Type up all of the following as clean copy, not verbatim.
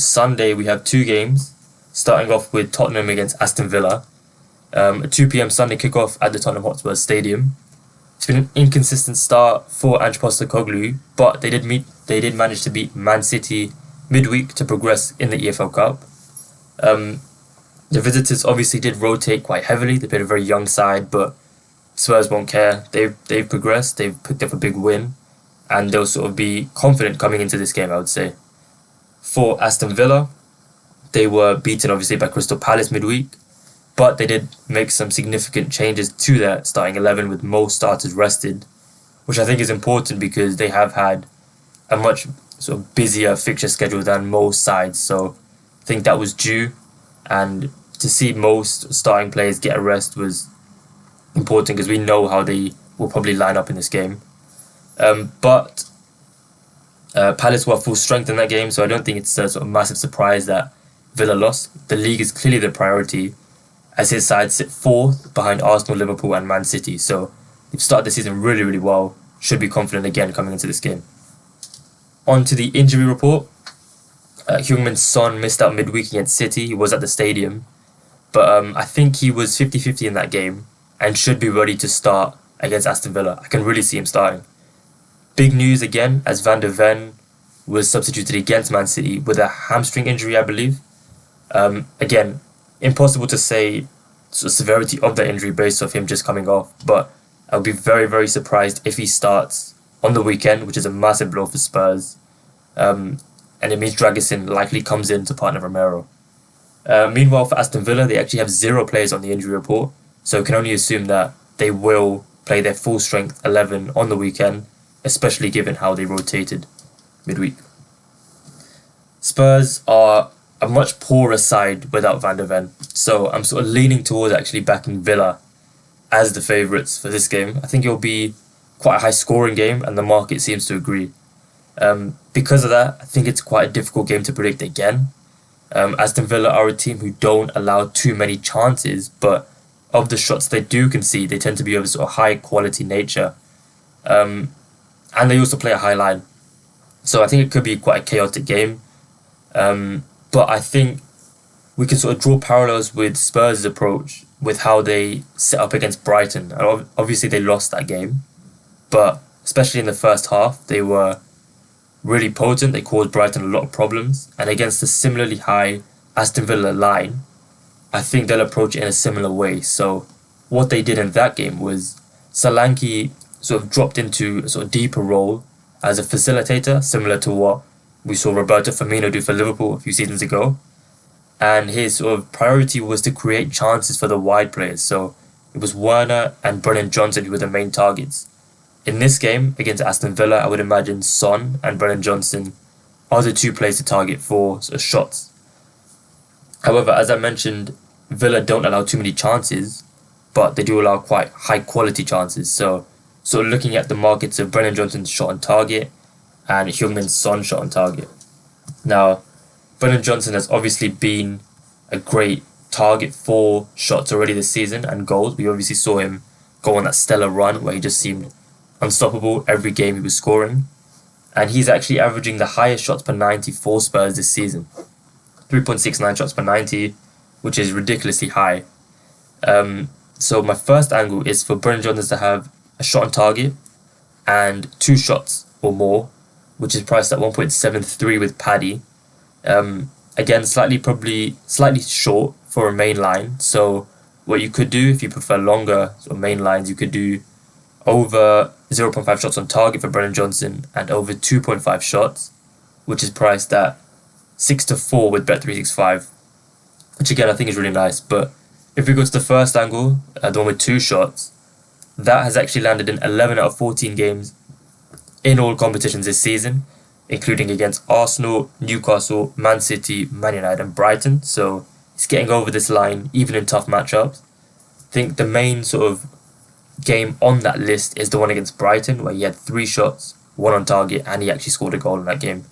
Sunday we have two games, starting off with Tottenham against Aston Villa. A 2 p.m. Sunday kickoff at the Tottenham Hotspur Stadium. It's been an inconsistent start for Ange Postecoglou, but they did manage to beat Man City midweek to progress in the EFL Cup. The visitors obviously did rotate quite heavily. They played a very young side, but Spurs won't care. They've progressed. They've picked up a big win, and they'll sort of be confident coming into this game, I would say. For Aston Villa, they were beaten obviously by Crystal Palace midweek, but they did make some significant changes to their starting 11 with most starters rested, which I think is important because they have had a much sort of busier fixture schedule than most sides. So I think that was due, and to see most starting players get a rest was important because we know how they will probably line up in this game. But Palace were full strength in that game, so I don't think it's a sort of massive surprise that Villa lost. The league is clearly the priority, as his side sit fourth behind Arsenal, Liverpool and Man City. So they've started the season really, really well. Should be confident again coming into this game. On to the injury report. Heung-min Son missed out midweek against City. He was at the stadium, but I think he was 50-50 in that game and should be ready to start against Aston Villa. I can really see him starting. Big news again, as Van der Ven was substituted against Man City with a hamstring injury, I believe. Again, impossible to say the severity of the injury based off him just coming off, but I would be very, very surprised if he starts on the weekend, which is a massive blow for Spurs. And it means Dragusin likely comes in to partner Romero. Meanwhile, for Aston Villa, they actually have 0 players on the injury report, so can only assume that they will play their full strength 11 on the weekend, especially given how they rotated midweek. Spurs are a much poorer side without Van der Ven, so I'm sort of leaning towards actually backing Villa as the favourites for this game. I think it'll be quite a high scoring game, and the market seems to agree. Because of that, I think it's quite a difficult game to predict again. Aston Villa are a team who don't allow too many chances, but of the shots they do concede, they tend to be of a sort of high quality nature. And they also play a high line. So I think it could be quite a chaotic game. But I think we can sort of draw parallels with Spurs' approach with how they set up against Brighton. And obviously they lost that game, but especially in the first half, they were really potent. They caused Brighton a lot of problems. And against a similarly high Aston Villa line, I think they'll approach it in a similar way. So what they did in that game was Solanke sort of dropped into a sort of deeper role as a facilitator, similar to what we saw Roberto Firmino do for Liverpool a few seasons ago. And his sort of priority was to create chances for the wide players. So it was Werner and Brennan Johnson who were the main targets. In this game against Aston Villa, I would imagine Son and Brennan Johnson are the 2 players to target for sort of shots. However, as I mentioned, Villa don't allow too many chances, but they do allow quite high quality chances. So looking at the markets of Brennan Johnson's shot on target and Heung-min Son's shot on target. Now, Brennan Johnson has obviously been a great target for shots already this season and goals. We obviously saw him go on that stellar run where he just seemed unstoppable every game he was scoring. And he's actually averaging the highest shots per 90 for Spurs this season. 3.69 shots per 90, which is ridiculously high. So my first angle is for Brennan Johnson to have a shot on target and 2 shots or more, which is priced at 1.73 with Paddy. Again, probably slightly short for a main line. So what you could do, if you prefer longer sort of main lines, you could do over 0.5 shots on target for Brennan Johnson and over 2.5 shots, which is priced at 6-4 with Bet365, which again I think is really nice. But if we go to the first angle, the one with 2 shots, that has actually landed in 11 out of 14 games in all competitions this season, including against Arsenal, Newcastle, Man City, Man United and Brighton. So it's getting over this line even in tough matchups. I think the main sort of game on that list is the one against Brighton, where he had 3 shots, 1 on target, and he actually scored a goal in that game.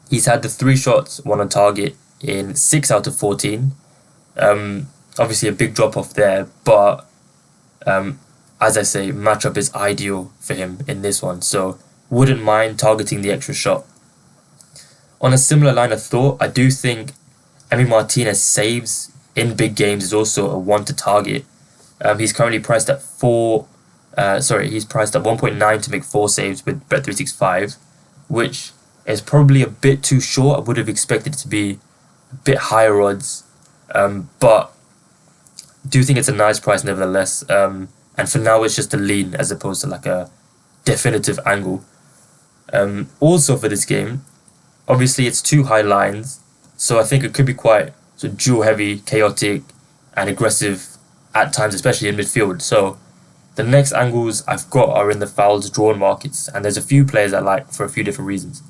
He's had the 3 shots, 1 on target in 6 out of 14. Obviously a big drop off there, but as I say, matchup is ideal for him in this one, so wouldn't mind targeting the extra shot. On a similar line of thought, I do think Emi Martinez saves in big games is also a one to target. He's currently priced at he's priced at 1.9 to make 4 saves with Bet365, which is probably a bit too short. I would have expected it to be a bit higher odds, but do think it's a nice price nevertheless. And for now, it's just a lean as opposed to like a definitive angle. Also for this game, obviously it's 2 high lines, so I think it could be quite sort of duel heavy, chaotic, and aggressive at times, especially in midfield. So the next angles I've got are in the fouls drawn markets, and there's a few players I like for a few different reasons.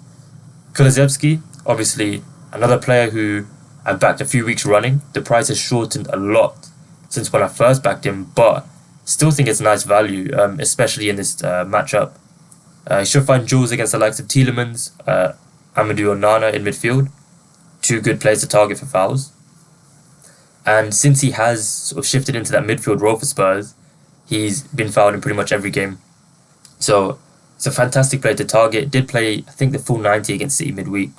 Kulusevski, obviously another player who I've backed a few weeks running. The price has shortened a lot since when I first backed him, but still think it's nice value, especially in this matchup. You should find duels against the likes of Tielemans, Amadou Onana in midfield. 2 good players to target for fouls. And since he has sort of shifted into that midfield role for Spurs, he's been fouled in pretty much every game. So it's a fantastic player to target. Did play, I think, the full 90 against City midweek,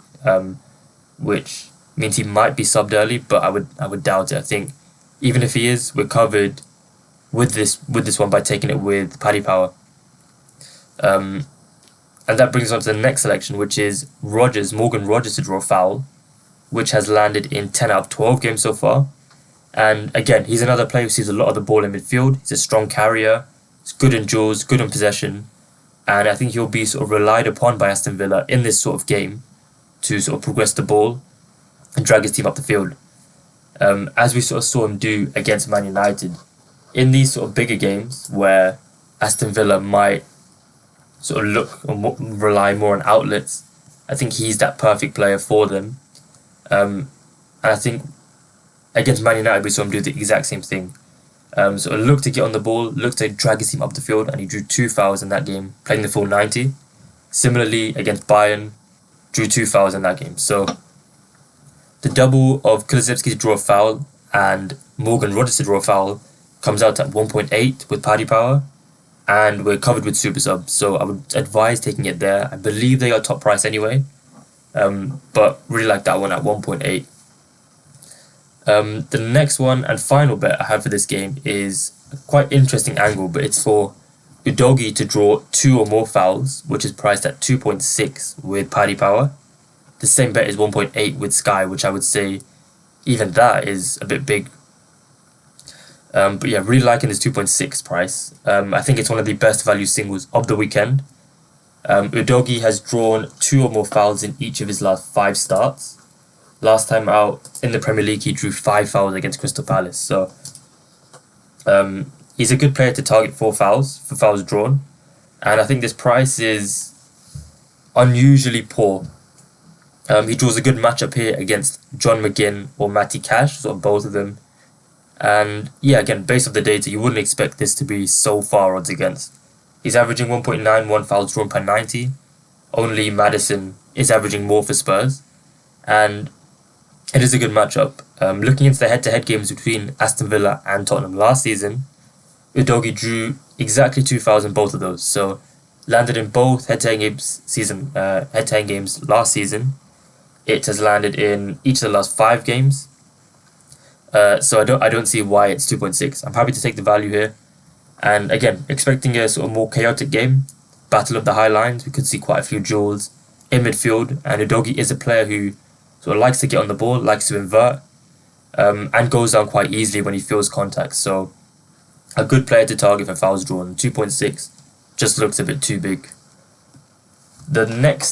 which means he might be subbed early, but I would doubt it. I think even if he is, we're covered with this one by taking it with Paddy Power. And that brings us on to the next selection, which is Morgan Rogers to draw foul, which has landed in 10 out of 12 games so far. And again, he's another player who sees a lot of the ball in midfield. He's a strong carrier, he's good in duels, good in possession, and I think he'll be sort of relied upon by Aston Villa in this sort of game to sort of progress the ball and drag his team up the field. As we sort of saw him do against Man United, in these sort of bigger games where Aston Villa might sort of look or rely more on outlets, I think he's that perfect player for them. And I think against Man United, we saw him do the exact same thing. So look to get on the ball, look to drag his team up the field, and he drew 2 fouls in that game, playing the full 90. Similarly, against Bayern, drew 2 fouls in that game. So the double of Kulusevski to draw a foul and Morgan Rogers to draw a foul comes out at 1.8 with Paddy Power, and we're covered with super subs. So I would advise taking it there. I believe they are top price anyway, but really like that one at 1.8. The next one and final bet I have for this game is a quite interesting angle, but it's for Udogie to draw 2 or more fouls, which is priced at 2.6 with Paddy Power. The same bet is 1.8 with Sky, which I would say even that is a bit big. But yeah, really liking this 2.6 price. I think it's one of the best value singles of the weekend. Udogie has drawn 2 or more fouls in each of his last 5 starts. Last time out in the Premier League, he drew 5 fouls against Crystal Palace. So he's a good player to target for fouls drawn. And I think this price is unusually poor. He draws a good matchup here against John McGinn or Matty Cash, sort of both of them. And yeah, again, based off the data, you wouldn't expect this to be so far odds against. He's averaging 1.91 fouls drawn per 90. Only Maddison is averaging more for Spurs. And it is a good matchup. Looking into the head-to-head games between Aston Villa and Tottenham last season, Udogie drew exactly 2 fouls in both of those. So landed in both head-to-head games last season. It has landed in each of the last 5 games. So I don't see why it's 2.6. I'm happy to take the value here. And again, expecting a sort of more chaotic game, battle of the high lines. We could see quite a few duels in midfield. And Udogie is a player who sort of likes to get on the ball, likes to invert, and goes down quite easily when he feels contact. So a good player to target for fouls drawn. 2.6 just looks a bit too big. The next